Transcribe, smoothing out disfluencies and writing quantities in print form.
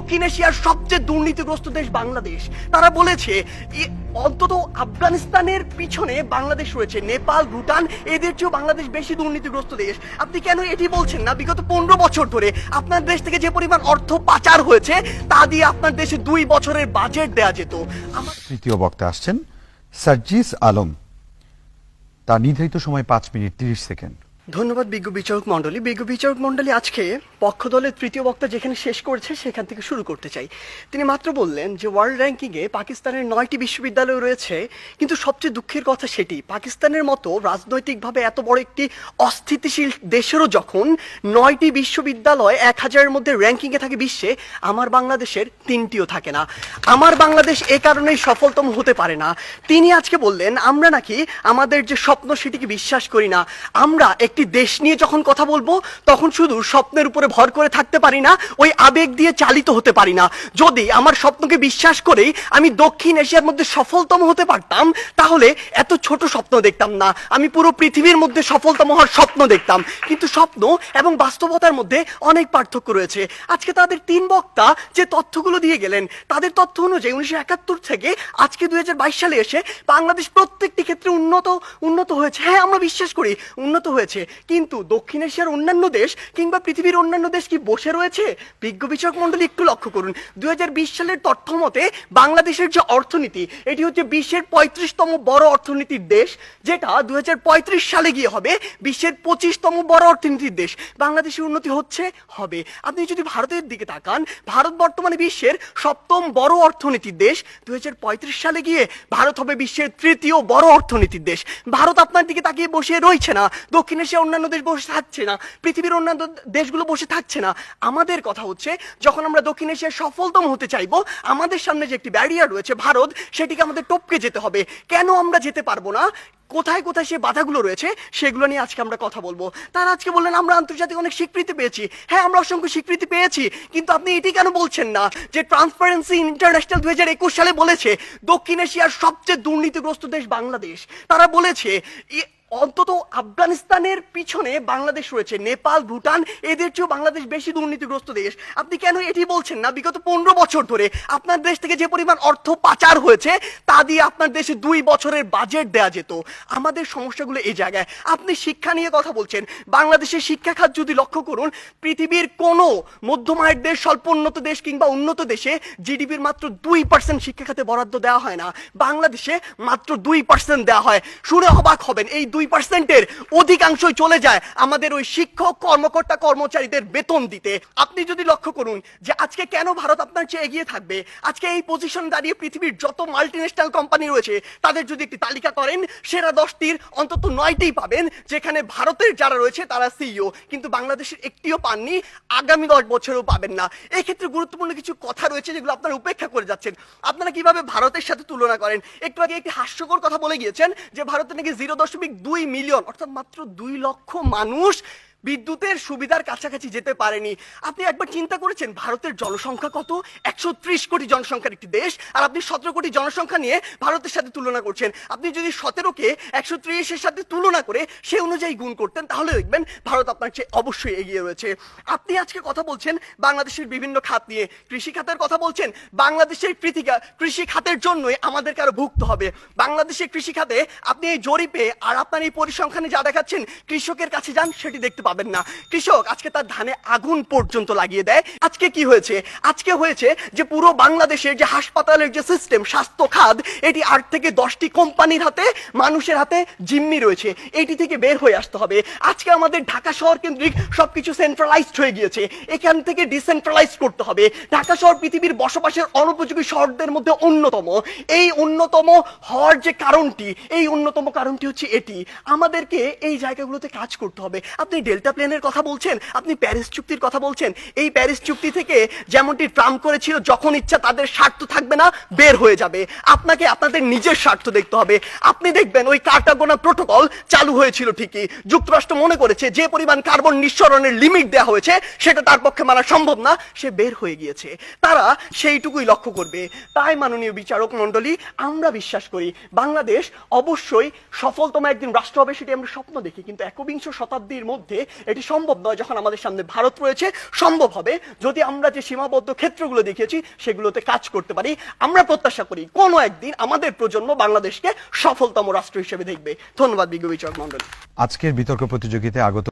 দক্ষিণ এশিয়ার সবচেয়ে দুর্নীতিগ্রস্ত দেশ বাংলাদেশ। তারা বলেছে অন্তত আফগানিস্তানের পিছনে বাংলাদেশ রয়েছে, নেপাল, ভুটান এদের চেয়েও বাংলাদেশ বেশি দুর্নীতিগ্রস্ত দেশ। আপনি কেন এটি বলছেন না? বিগত 15 বছর ধরে আপনার দেশ থেকে যে পরিমাণ অর্থ পাচার হয়েছে তা দিয়ে আপনার দেশে 2 বছরের বাজেট দেওয়া যেত। তৃতীয় বক্তা আসছেন সার্জিস আলম, তার নির্ধারিত সময় 5 মিনিট 30 সেকেন্ড। ধন্যবাদ বিজ্ঞ বিচারক মণ্ডলী। বিজ্ঞ বিচারক মণ্ডলী, আজকে পক্ষ দলের তৃতীয় বক্তা যেখানে শেষ করেছে সেখান থেকে শুরু করতে চাই। তিনি মাত্র বললেন যে ওয়ার্ল্ড র্যাঙ্কিংয়ে পাকিস্তানের 9টি বিশ্ববিদ্যালয় রয়েছে, কিন্তু সবচেয়ে দুঃখের কথা সেটি পাকিস্তানের মতো রাজনৈতিকভাবে এত বড় একটি অস্থিতিশীল দেশেরও যখন 9টি বিশ্ববিদ্যালয় 1000-এর মধ্যে র্যাঙ্কিংয়ে থাকে বিশ্বে, আমার বাংলাদেশের 3টিও থাকে না। আমার বাংলাদেশ এ কারণেই সফলতম হতে পারে না। তিনি আজকে বললেন আমরা নাকি আমাদের যে স্বপ্ন সেটিকে বিশ্বাস করি না। আমরা একটি দেশ নিয়ে যখন কথা বলবো তখন শুধু স্বপ্নের উপরে ভর করে থাকতে পারি না, ওই আবেগ দিয়ে চালিত হতে পারি না। যদি আমার স্বপ্নকে বিশ্বাস করেই আমি দক্ষিণ এশিয়ার মধ্যে সফলতম হতে পারতাম তাহলে এত ছোট স্বপ্ন দেখতাম না, আমি পুরো পৃথিবীর মধ্যে সফলতম হওয়ার স্বপ্ন দেখতাম। কিন্তু স্বপ্ন এবং বাস্তবতার মধ্যে অনেক পার্থক্য রয়েছে। আজকে তাদের 3 বক্তা যে তথ্যগুলো দিয়ে গেলেন, তাদের তথ্য অনুযায়ী 1971 থেকে আজকে 2022 সালে এসে বাংলাদেশ প্রত্যেকটি ক্ষেত্রে উন্নত হয়েছে। হ্যাঁ, আমরা বিশ্বাস করি উন্নত হয়েছে, কিন্তু দক্ষিণ এশিয়ার অন্যান্য দেশ কিংবা পৃথিবীর অন্যান্য দেশ কি বসে রয়েছে? বিজ্ঞ বিচারক মণ্ডলী একটু লক্ষ্য করুন, 2020 সালের তথ্য মতে বাংলাদেশের যে অর্থনীতি এটি হচ্ছে বিশ্বের 35তম বড় অর্থনীতির দেশ, যেটা 2035 সালে গিয়ে হবে বিশ্বের 25তম বড় অর্থনীতির দেশ। বাংলাদেশের উন্নতি হচ্ছে, হবে। আপনি যদি ভারতের দিকে তাকান, ভারত বর্তমানে বিশ্বের 7ম বড় অর্থনীতির দেশ, 2035 সালে গিয়ে ভারত হবে বিশ্বের 3য় বড় অর্থনীতির দেশ। ভারত আপনার দিকে তাকিয়ে বসে রয়েছে না, দক্ষিণ এশিয়ার অন্যান্য দেশ বসে থাকছে না, পৃথিবীর অন্যান্য দেশগুলো বসে থাকছে না। আমাদের কথা হচ্ছে যখন আমরা দক্ষিণ এশিয়ার সফলতম হতে চাইবো, আমাদের সামনে যে একটি ব্যারিয়ার রয়েছে ভারত, সেটিকে আমাদের টপকে যেতে হবে। কেন আমরা যেতে পারবো না, কোথায় কোথায় সে বাধাগুলো রয়েছে সেগুলো নিয়ে আজকে আমরা কথা বলবো। তারা আজকে বললেন আমরা আন্তর্জাতিক অনেক স্বীকৃতি পেয়েছি। হ্যাঁ, আমরা অসংখ্য স্বীকৃতি পেয়েছি, কিন্তু আপনি এটি কেন বলছেন না যে ট্রান্সপারেন্সি ইন্টারন্যাশনাল 2021 সালে বলেছে দক্ষিণ এশিয়ার সবচেয়ে দুর্নীতিগ্রস্ত দেশ বাংলাদেশ। তারা বলেছে অন্তত আফগানিস্তানের পিছনে বাংলাদেশ রয়েছে, নেপাল, ভুটান এদের চেয়েও বাংলাদেশ বেশি দুর্নীতিগ্রস্ত দেশ। আপনি কেন এটি বলছেন না? বিগত 15 বছর ধরে আপনার দেশ থেকে যে পরিমাণ অর্থ পাচার হয়েছে তা দিয়ে আপনার দেশে 2 বছরের বাজেট দেওয়া যেত। আমাদের সমস্যাগুলো এই জায়গায়। আপনি শিক্ষা নিয়ে কথা বলছেন, বাংলাদেশের শিক্ষা খাত যদি লক্ষ্য করুন, পৃথিবীর কোনো মধ্যম আয়ের দেশ, স্বল্প উন্নত দেশ কিংবা উন্নত দেশে জিডিপির মাত্র 2% শিক্ষা খাতে বরাদ্দ দেওয়া হয় না, বাংলাদেশে মাত্র 2% দেওয়া হয়। শুনে অবাক হবেন, এই 2%-এর অধিকাংশই চলে যায় আমাদের ওই শিক্ষক, কর্মকর্তা, কর্মচারীদের বেতন দিতে। আপনি যদি লক্ষ্য করুন যে আজকে কেন ভারত আপনার চেয়ে এগিয়ে থাকবে, আজকে এই পজিশন দাঁড়িয়ে পৃথিবীর যত মাল্টিন্যাশনাল কোম্পানি রয়েছে তাদের যদি একটি তালিকা করেন, সেরা 10টির অন্তত 9টি পাবেন যেখানে ভারতের যারা রয়েছে তারা সিইও, কিন্তু বাংলাদেশের একটিও পাননি, আগামী 10 বছরেও পাবেন না। এই ক্ষেত্রে গুরুত্বপূর্ণ কিছু কথা রয়েছে যেগুলো আপনারা উপেক্ষা করে যাচ্ছেন। আপনারা কিভাবে ভারতের সাথে তুলনা করেন? একটু আগে একটি হাস্যকর কথা বলে গিয়েছেন যে ভারতে নাকি 0.2 মিলিয়ন অর্থাৎ মাত্র 2 লক্ষ মানুষ বিদ্যুতের সুবিধার কাছাকাছি যেতে পারেনি। আপনি একবার চিন্তা করেছেন ভারতের জনসংখ্যা কত? 130 কোটি জনসংখ্যার একটি দেশ, আর আপনি 17 কোটি জনসংখ্যা নিয়ে ভারতের সাথে তুলনা করছেন। আপনি যদি 17কে 130-এর সাথে তুলনা করে সে অনুযায়ী গুণ করতেন তাহলে দেখবেন ভারত আপনার চেয়ে অবশ্যই এগিয়ে রয়েছে। আপনি আজকে কথা বলছেন বাংলাদেশের বিভিন্ন খাত নিয়ে, কৃষি খাতের কথা বলছেন। বাংলাদেশের কৃষি খাতের জন্যই আমাদেরকে আরো ভুগতে হবে। বাংলাদেশের কৃষি খাতে আপনি এই জরিপে আর আপনার এই পরিসংখ্যানে যা দেখাচ্ছেন, কৃষকের কাছে যান সেটি দেখতে পাবেন না। কৃষক আজকে তার ধানে আগুন পর্যন্ত লাগিয়ে দেয়। আজকে কি হয়েছে? আজকে হয়েছে যে পুরো বাংলাদেশের যে হাসপাতালের যে সিস্টেম, স্বাস্থ্য খাত, এটি 8 থেকে 10টি কোম্পানির হাতে, মানুষের হাতে জিম্মি রয়েছে। এটি থেকে বের হয়ে আসতে হবে। আজকে আমাদের ঢাকা শহর কেন্দ্রিক সবকিছু সেন্ট্রালাইজড হয়ে গিয়েছে, এখান থেকে ডিসেন্ট্রালাইজড করতে হবে। ঢাকা শহর পৃথিবীর বসবাসের অনুপযোগী শহরদের মধ্যে অন্যতম। এই অন্যতম হওয়ার যে কারণটি, এই অন্যতম কারণটি হচ্ছে এটি। আমাদেরকে এই জায়গাগুলোতে কাজ করতে হবে। আপনি ডেল্টা প্লেনের কথা বলছেন, আপনি প্যারিস চুক্তির কথা বলছেন। এই প্যারিস চুক্তি থেকে যেমনটি ট্রাম্প করেছিল, যখন ইচ্ছা তাদের স্বার্থ থাকবে না, বের হয়ে যাবে। আপনাকে আপনাদের নিজের স্বার্থ দেখতে হবে। আপনি দেখবেন ওই কার্টাগোনা প্রোটোকল চালু হয়েছিল ঠিকই, যুক্তরাষ্ট্র মনে করেছে যে পরিমাণ কার্বন নিঃসরণের লিমিট দেওয়া হয়েছে সেটা তার পক্ষে মানা সম্ভব না, সে বের হয়ে গিয়েছে। তারা সেইটুকুই লক্ষ্য করবে। তাই মাননীয় বিচারক মণ্ডলী, আমরা বিশ্বাস করি বাংলাদেশ অবশ্যই সফলতম একদিন রাষ্ট্র হবে, সেটি আমরা স্বপ্ন দেখি, কিন্তু 21 শতাব্দীর মধ্যে এটি সম্ভব নয় যখন আমাদের সামনে ভারত রয়েছে। সম্ভব হবে যদি আমরা যে সীমাবদ্ধ ক্ষেত্রগুলো দেখিয়েছি সেগুলোতে কাজ করতে পারি। আমরা প্রত্যাশা করি কোনো একদিন আমাদের প্রজন্ম বাংলাদেশকে সফলতম রাষ্ট্র হিসেবে দেখবে। ধন্যবাদ বিজ্ঞ বিচারক মন্ডলী। আজকের বিতর্ক প্রতিযোগিতায় আগত